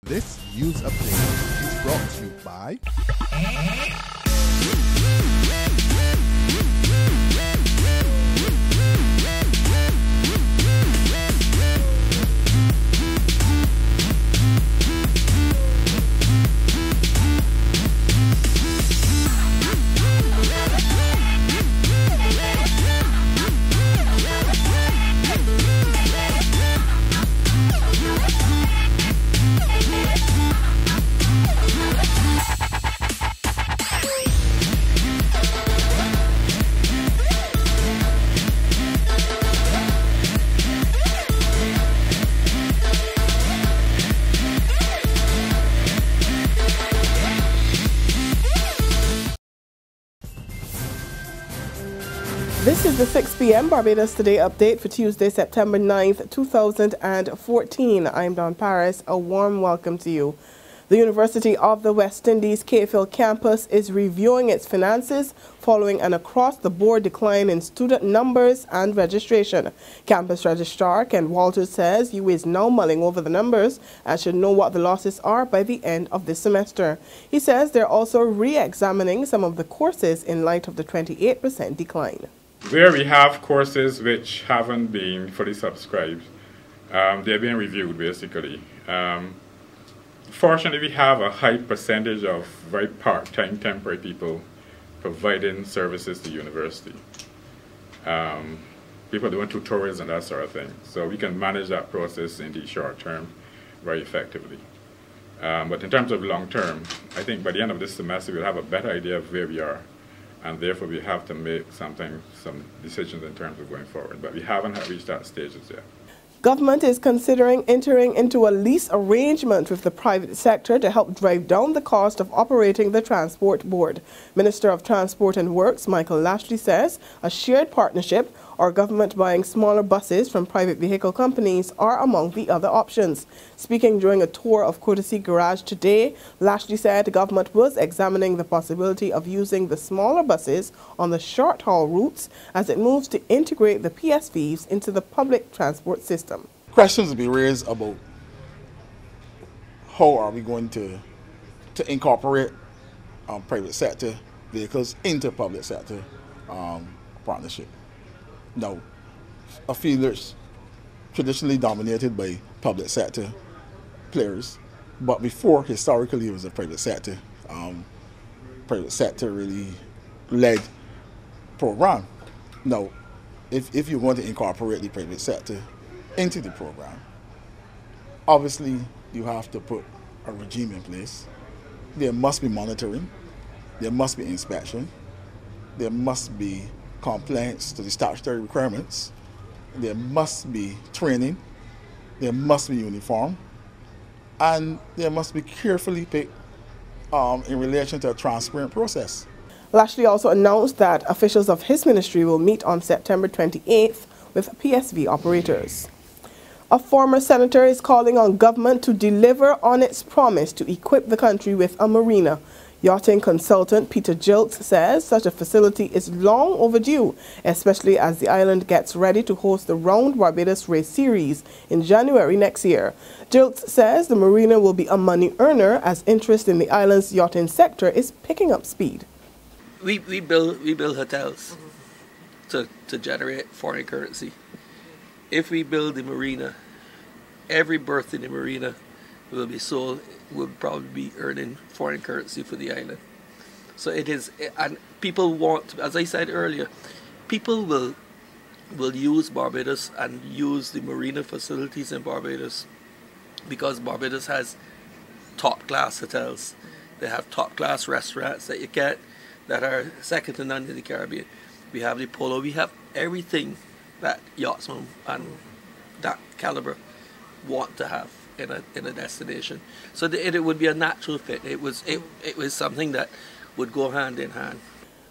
This news update is brought to you by This is the 6 p.m. Barbados Today update for Tuesday, September 9th, 2014. I'm Dawn Paris. A warm welcome to you. The University of the West Indies Cayfield campus is reviewing its finances following an across-the-board decline in student numbers and registration. Campus Registrar Ken Walters says he is now mulling over the numbers and should know what the losses are by the end of this semester. He says they're also re-examining some of the courses in light of the 28% decline. Where we have courses which haven't been fully subscribed, they're being reviewed basically. Fortunately, we have a high percentage of very part-time temporary people providing services to university. People doing tutorials and that sort of thing. So we can manage that process in the short term very effectively. But in terms of long term, I think by the end of this semester we'll have a better idea of where we are. And therefore we have to make some decisions in terms of going forward. But we haven't reached that stage yet. Government is considering entering into a lease arrangement with the private sector to help drive down the cost of operating the Transport Board. Minister of Transport and Works Michael Lashley says a shared partnership or government buying smaller buses from private vehicle companies are among the other options. Speaking during a tour of Courtesy Garage today, Lashley said the government was examining the possibility of using the smaller buses on the short-haul routes as it moves to integrate the PSVs into the public transport system. Questions will be raised about how are we going to incorporate private sector vehicles into public sector partnership. Now, a field that's traditionally dominated by public sector players, but before, historically, it was a private sector. Private sector really led program. Now, if you want to incorporate the private sector into the program, obviously you have to put a regime in place. There must be monitoring, there must be inspection, there must be compliance to the statutory requirements, there must be training, there must be uniform, and there must be carefully picked in relation to a transparent process. Lashley also announced that officials of his ministry will meet on September 28th with PSV operators. A former senator is calling on government to deliver on its promise to equip the country with a marina. Yachting consultant Peter Jilts says such a facility is long overdue, especially as the island gets ready to host the Round Barbados Race Series in January next year. Jilts says the marina will be a money earner as interest in the island's yachting sector is picking up speed. We build hotels to generate foreign currency. If we build the marina, every berth in the marina will be sold, will probably be earning foreign currency for the island. So it is, and people want, as I said earlier, people will use Barbados and use the marina facilities in Barbados because Barbados has top-class hotels. They have top-class restaurants that you get that are second to none in the Caribbean. We have the polo, we have everything that yachtsmen and that caliber want to have in a destination. So it would be a natural fit. It was something that would go hand in hand.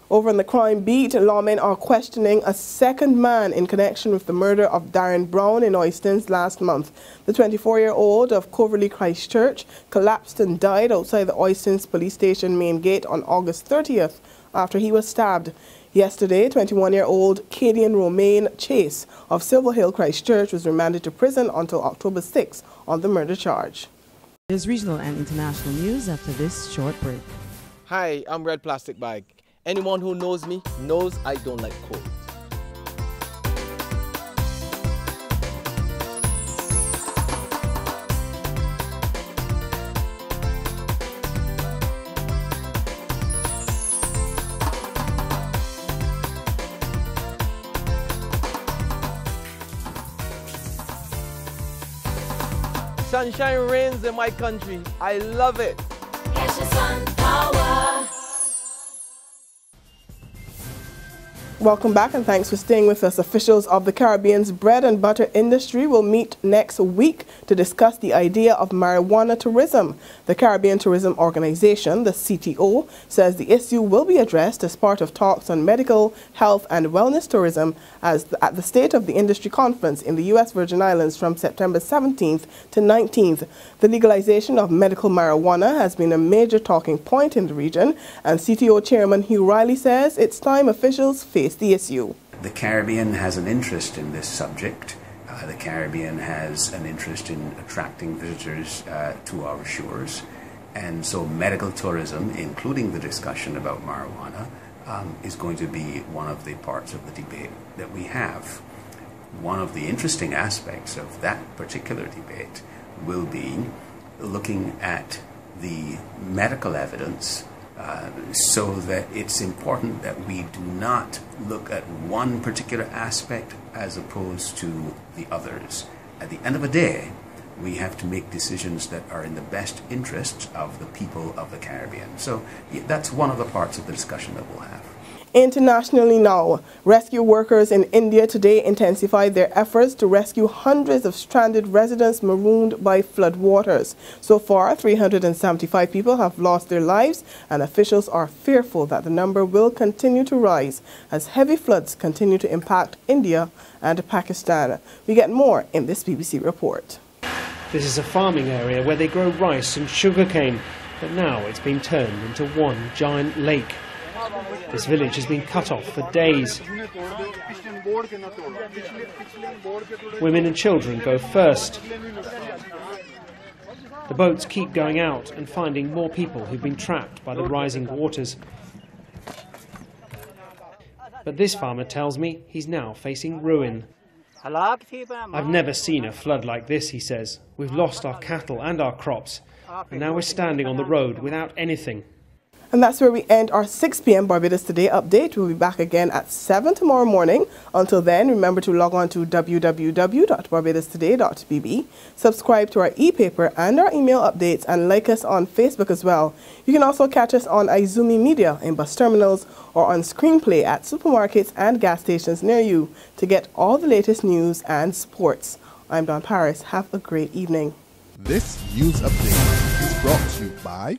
Over on the crime beat, lawmen are questioning a second man in connection with the murder of Darren Brown in Oystons last month. The 24-year-old of Coverley Christchurch collapsed and died outside the Oystons police station main gate on August 30th after he was stabbed. Yesterday, 21-year-old Cadian Romaine Chase of Silver Hill Christchurch was remanded to prison until October 6 on the murder charge. There's regional and international news after this short break. Hi, I'm Red Plastic Bag. Anyone who knows me knows I don't like cold. Sunshine reigns in my country. I love it. Welcome back and thanks for staying with us. Officials of the Caribbean's bread and butter industry will meet next week to discuss the idea of marijuana tourism. The Caribbean Tourism Organization, the CTO, says the issue will be addressed as part of talks on medical, health and wellness tourism at the State of the Industry Conference in the U.S. Virgin Islands from September 17th to 19th. The legalization of medical marijuana has been a major talking point in the region, and CTO Chairman Hugh Riley says it's time officials face the issue. The Caribbean has an interest in this subject. The Caribbean has an interest in attracting visitors to our shores, and so medical tourism, including the discussion about marijuana, is going to be one of the parts of the debate that we have. One of the interesting aspects of that particular debate will be looking at the medical evidence so that it's important that we do not look at one particular aspect as opposed to the others. At the end of the day, we have to make decisions that are in the best interests of the people of the Caribbean. So that's one of the parts of the discussion that we'll have. Internationally now, rescue workers in India today intensified their efforts to rescue hundreds of stranded residents marooned by flood waters. So far, 375 people have lost their lives, and officials are fearful that the number will continue to rise as heavy floods continue to impact India and Pakistan. We get more in this BBC report. This is a farming area where they grow rice and sugarcane, but now it's been turned into one giant lake. This village has been cut off for days. Women and children go first. The boats keep going out and finding more people who've been trapped by the rising waters. But this farmer tells me he's now facing ruin. I've never seen a flood like this, he says. We've lost our cattle and our crops, and now we're standing on the road without anything. And that's where we end our 6 p.m. Barbados Today update. We'll be back again at 7 tomorrow morning. Until then, remember to log on to www.barbadostoday.bb, subscribe to our e-paper and our email updates, and like us on Facebook as well. You can also catch us on Izumi Media in bus terminals or on Screenplay at supermarkets and gas stations near you to get all the latest news and sports. I'm Dawn Paris. Have a great evening. This news update is brought to you by